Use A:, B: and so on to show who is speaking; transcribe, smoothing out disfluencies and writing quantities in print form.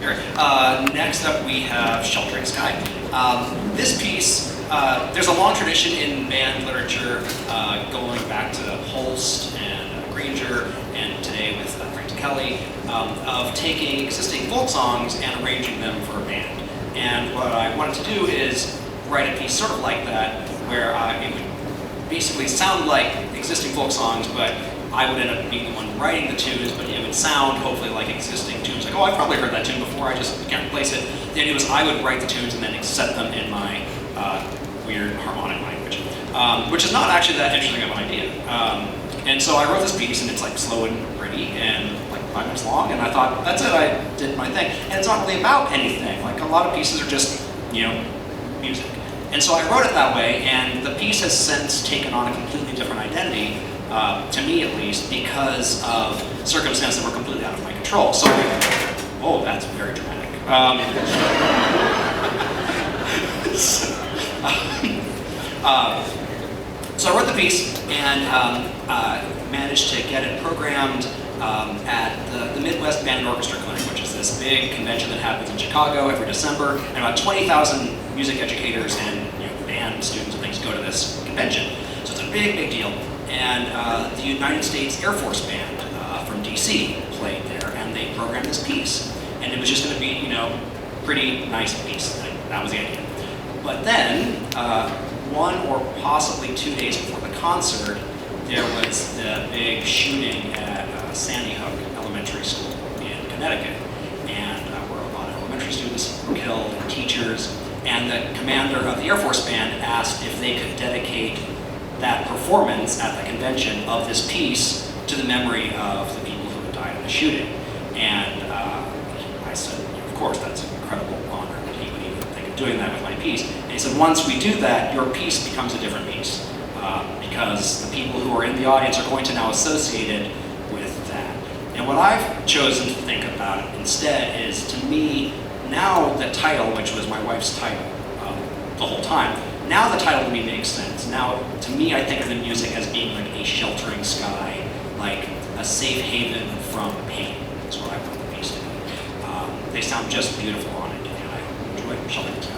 A: Next up we have Sheltering Sky. This piece, there's a long tradition in band literature going back to Holst and Granger and today with Frank Kelly of taking existing folk songs and arranging them for a band. And what I wanted to do is write a piece sort of like that where it would basically sound like existing folk songs, but I would end up being the one writing the tunes, but it would sound hopefully like existing tunes. Like, oh, I've probably heard that tune before, I just can't replace it. The idea was I would write the tunes and then set them in my weird harmonic language, which is not actually that interesting of an idea. And so I wrote this piece, and it's like slow and pretty, and like 5 minutes long, and I thought, that's it, I did my thing. And it's not really about anything. Like, a lot of pieces are just, music. And so I wrote it that way, and the piece has since taken on a completely different identity, to me at least, because of circumstances that were completely out of my control. So, oh, that's very dramatic. So I wrote the piece and managed to get it programmed at the Midwest Band and Orchestra Clinic, which is this big convention that happens in Chicago every December, and about 20,000 music educators and band students and things go to this convention. So it's a big, big deal. And the United States Air Force Band from DC played there, and they programmed this piece. And it was just going to be, pretty nice piece. That was the idea. But then, 1 or possibly 2 days before the concert, there was the big shooting at Sandy Hook Elementary School in Connecticut, and where a lot of elementary students were killed, and teachers. And the commander of the Air Force Band asked if they could dedicate that performance at the convention of this piece to the memory of the people who had died in the shooting. And I said, of course, that's an incredible honor that he would even think of doing that with my piece. And he said, once we do that, your piece becomes a different piece, because the people who are in the audience are going to now associate it with that. And what I've chosen to think about it instead is, to me, now the title, which was my wife's title the whole time, now the title to me makes sense. Now, to me, I think of the music as being like a sheltering sky, like a safe haven from pain. That's what I want the piece to be. They sound just beautiful on it, and I enjoy Sheltering Sky.